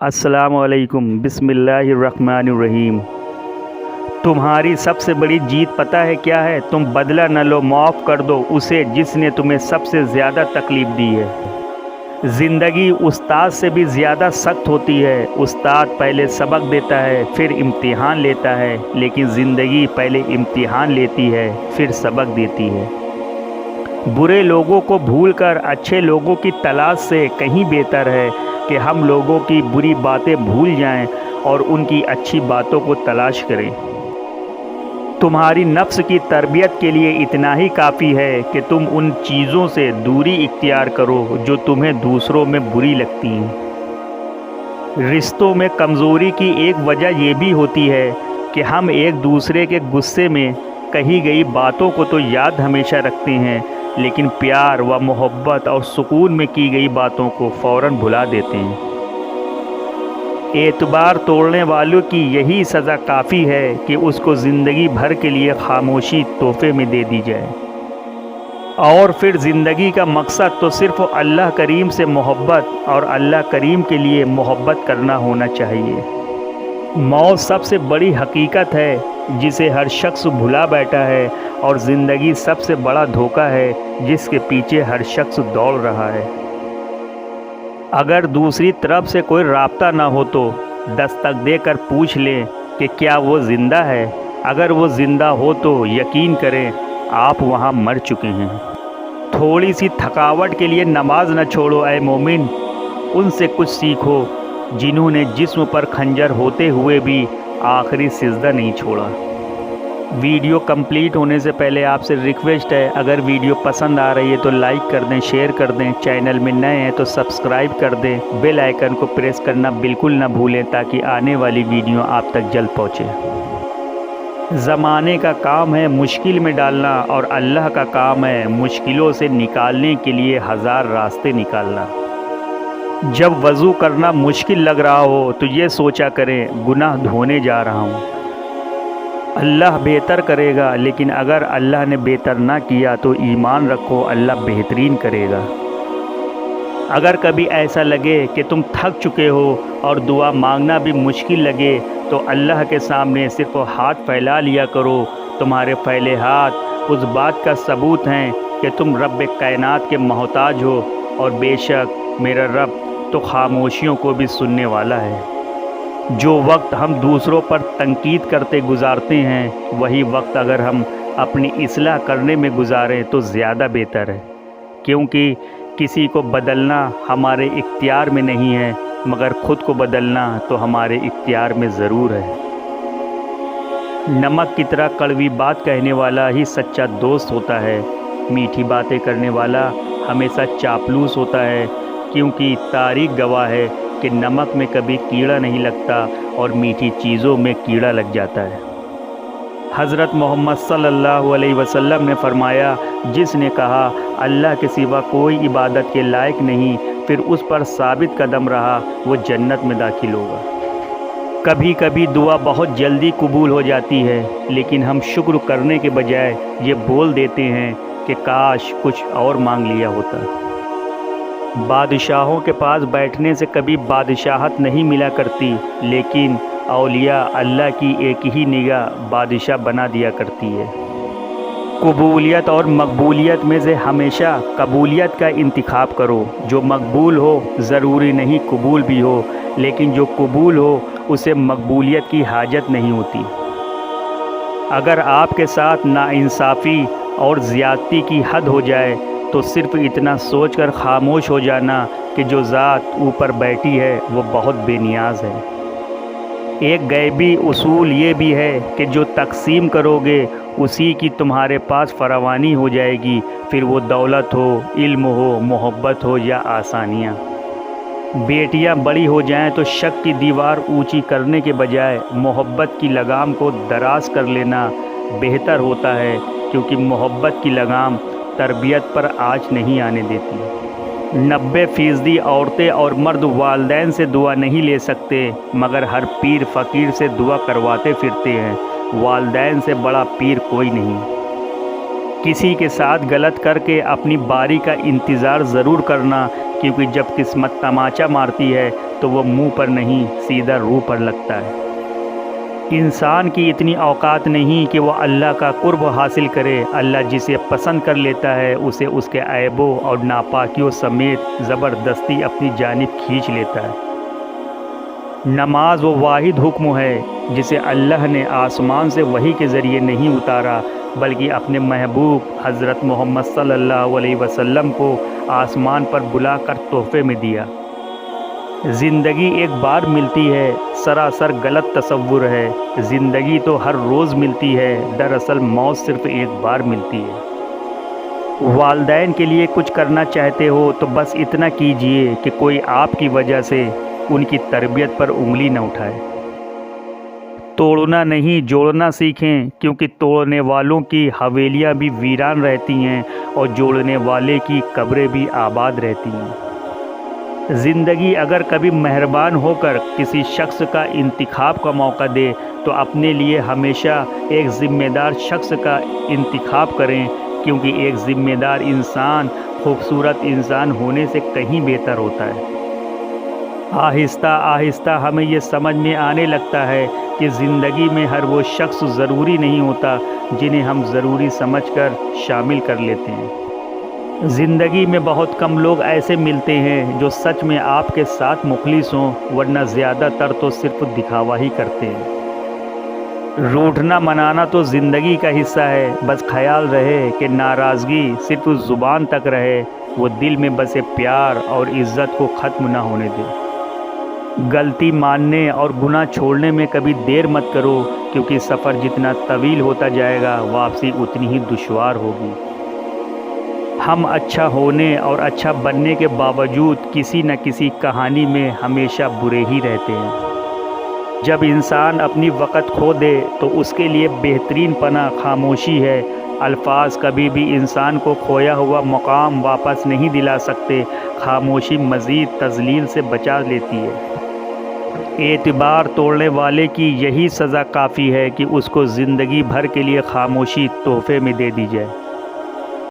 अस्सलाम वालेकुम बिस्मिल्लाहिर्रहमानिर्रहीम। तुम्हारी सबसे बड़ी जीत पता है क्या है? तुम बदला न लो, माफ़ कर दो उसे जिसने तुम्हें सबसे ज़्यादा तकलीफ़ दी है। ज़िंदगी उस्ताद से भी ज़्यादा सख्त होती है। उस्ताद पहले सबक देता है, फिर इम्तिहान लेता है, लेकिन ज़िंदगी पहले इम्तिहान लेती है, फिर सबक देती है। बुरे लोगों को भूलकर अच्छे लोगों की तलाश से कहीं बेहतर है कि हम लोगों की बुरी बातें भूल जाएं और उनकी अच्छी बातों को तलाश करें। तुम्हारी नफ्स की तरबियत के लिए इतना ही काफ़ी है कि तुम उन चीज़ों से दूरी इख्तियार करो जो तुम्हें दूसरों में बुरी लगती हैं। रिश्तों में कमज़ोरी की एक वजह ये भी होती है कि हम एक दूसरे के गुस्से में कही गई बातों को तो याद हमेशा रखते हैं, लेकिन प्यार व मोहब्बत और सुकून में की गई बातों को फ़ौरन भुला देते हैं। एतबार तोड़ने वालों की यही सज़ा काफ़ी है कि उसको ज़िंदगी भर के लिए खामोशी तोहफे में दे दी जाए। और फिर ज़िंदगी का मकसद तो सिर्फ़ अल्लाह करीम से मोहब्बत और अल्लाह करीम के लिए मोहब्बत करना होना चाहिए। मौत सबसे बड़ी हकीकत है जिसे हर शख्स भुला बैठा है, और ज़िंदगी सबसे बड़ा धोखा है जिसके पीछे हर शख्स दौड़ रहा है। अगर दूसरी तरफ से कोई राब्ता ना हो तो दस्तक देकर पूछ लें कि क्या वो ज़िंदा है। अगर वो ज़िंदा हो तो यकीन करें आप वहाँ मर चुके हैं। थोड़ी सी थकावट के लिए नमाज न छोड़ो ऐ मोमिन, उनसे कुछ सीखो जिन्होंने जिस्म पर खंजर होते हुए भी आखिरी सिजदा नहीं छोड़ा। वीडियो कंप्लीट होने से पहले आपसे रिक्वेस्ट है, अगर वीडियो पसंद आ रही है तो लाइक कर दें, शेयर कर दें, चैनल में नए हैं तो सब्सक्राइब कर दें, बेल आइकन को प्रेस करना बिल्कुल ना भूलें ताकि आने वाली वीडियो आप तक जल्द पहुँचे। ज़माने का काम है मुश्किल में डालना और अल्लाह का काम है मुश्किलों से निकालने के लिए हज़ार रास्ते निकालना। जब वज़ू करना मुश्किल लग रहा हो तो ये सोचा करें गुनाह धोने जा रहा हूँ। अल्लाह बेहतर करेगा, लेकिन अगर अल्लाह ने बेहतर ना किया तो ईमान रखो अल्लाह बेहतरीन करेगा। अगर कभी ऐसा लगे कि तुम थक चुके हो और दुआ मांगना भी मुश्किल लगे तो अल्लाह के सामने सिर्फ हाथ फैला लिया करो। तुम्हारे फैले हाथ उस बात का सबूत हैं कि तुम रब कायनात के मोहताज हो, और बेशक मेरा रब तो खामोशियों को भी सुनने वाला है। जो वक्त हम दूसरों पर तनकीद करते गुजारते हैं, वही वक्त अगर हम अपनी इस्लाह करने में गुजारें तो ज़्यादा बेहतर है, क्योंकि किसी को बदलना हमारे इख्तियार में नहीं है, मगर ख़ुद को बदलना तो हमारे इख्तियार में ज़रूर है। नमक की तरह कड़वी बात कहने वाला ही सच्चा दोस्त होता है। मीठी बातें करने वाला हमेशा चापलूस होता है, क्योंकि तारीख़ गवाह है कि नमक में कभी कीड़ा नहीं लगता और मीठी चीज़ों में कीड़ा लग जाता है। हज़रत मोहम्मद सल्लल्लाहु अलैहि वसल्लम ने फरमाया, जिसने कहा अल्लाह के सिवा कोई इबादत के लायक नहीं, फिर उस पर साबित कदम रहा, वो जन्नत में दाखिल होगा। कभी कभी दुआ बहुत जल्दी कबूल हो जाती है, लेकिन हम शुक्र करने के बजाय ये बोल देते हैं कि काश कुछ और मांग लिया होता। बादशाहों के पास बैठने से कभी बादशाहत नहीं मिला करती, लेकिन औलिया अल्लाह की एक ही निगाह बादशाह बना दिया करती है। कबूलियत और मकबूलियत में से हमेशा कबूलियत का इंतिखाब करो। जो मकबूल हो ज़रूरी नहीं कबूल भी हो, लेकिन जो कबूल हो उसे मकबूलियत की हाजत नहीं होती। अगर आपके साथ नाइंसाफ़ी और ज़्यादती की हद हो जाए तो सिर्फ इतना सोचकर खामोश हो जाना कि जो ज़ात ऊपर बैठी है वो बहुत बेनियाज है। एक गैबी उसूल ये भी है कि जो तकसीम करोगे उसी की तुम्हारे पास फरावानी हो जाएगी, फिर वो दौलत हो, इल्म हो, मोहब्बत हो या आसानियाँ। बेटियाँ बड़ी हो जाएं तो शक की दीवार ऊंची करने के बजाय मोहब्बत की लगाम को दराज कर लेना बेहतर होता है, क्योंकि मोहब्बत की लगाम तरबियत पर आँच नहीं आने देती। 90% औरतें और मर्द वालिदैन से दुआ नहीं ले सकते, मगर हर पीर फ़कीर से दुआ करवाते फिरते हैं। वालिदैन से बड़ा पीर कोई नहीं। किसी के साथ गलत करके अपनी बारी का इंतज़ार ज़रूर करना, क्योंकि जब किस्मत तमाचा मारती है تو وہ منہ پر نہیں سیدھا روح پر لگتا ہے۔ انسان کی اتنی اوقات نہیں کہ وہ اللہ کا قرب حاصل کرے۔ اللہ جسے پسند کر لیتا ہے اسے اس کے عیبوں اور ناپاکیوں سمیت زبردستی اپنی جانب کھینچ لیتا ہے۔ نماز وہ واحد حکم ہے جسے اللہ نے آسمان سے وحی کے ذریعے نہیں اتارا، بلکہ اپنے محبوب حضرت محمد صلی اللہ علیہ وسلم کو آسمان پر بلا کر تحفے میں دیا۔ زندگی ایک بار ملتی ہے، سراسر غلط تصور ہے۔ زندگی تو ہر روز ملتی ہے، دراصل موت صرف ایک بار ملتی ہے۔ والدین کے لیے کچھ کرنا چاہتے ہو تو بس اتنا کیجئے کہ کوئی آپ کی وجہ سے ان کی تربیت پر انگلی نہ اٹھائے۔ توڑنا نہیں جوڑنا سیکھیں، کیونکہ توڑنے والوں کی حویلیاں بھی ویران رہتی ہیں اور جوڑنے والے کی قبریں بھی آباد رہتی ہیں۔ زندگی اگر کبھی مہربان ہو کر کسی شخص کا انتخاب کا موقع دے تو اپنے لیے ہمیشہ ایک ذمہ دار شخص کا انتخاب کریں، کیونکہ ایک ذمہ دار انسان خوبصورت انسان ہونے سے کہیں بہتر ہوتا ہے۔ آہستہ آہستہ ہمیں یہ سمجھ میں آنے لگتا ہے کہ زندگی میں ہر وہ شخص ضروری نہیں ہوتا جنہیں ہم ضروری سمجھ کر شامل کر لیتے ہیں۔ زندگی میں بہت کم لوگ ایسے ملتے ہیں جو سچ میں آپ کے ساتھ مخلص ہوں، ورنہ زیادہ تر تو صرف دکھاوا ہی کرتے ہیں۔ روٹھنا منانا تو زندگی کا حصہ ہے، بس خیال رہے کہ ناراضگی صرف زبان تک رہے، وہ دل میں بسے پیار اور عزت کو ختم نہ ہونے دے۔ غلطی ماننے اور گناہ چھوڑنے میں کبھی دیر مت کرو، کیونکہ سفر جتنا طویل ہوتا جائے گا واپسی اتنی ہی دشوار ہوگی۔ ہم اچھا ہونے اور اچھا بننے کے باوجود کسی نہ کسی کہانی میں ہمیشہ برے ہی رہتے ہیں۔ جب انسان اپنی وقت کھو دے تو اس کے لیے بہترین پناہ خاموشی ہے۔ الفاظ کبھی بھی انسان کو کھویا ہوا مقام واپس نہیں دلا سکتے، خاموشی مزید تذلیل سے بچا لیتی ہے۔ اعتبار توڑنے والے کی یہی سزا کافی ہے کہ اس کو زندگی بھر کے لیے خاموشی تحفے میں دے دی جائے۔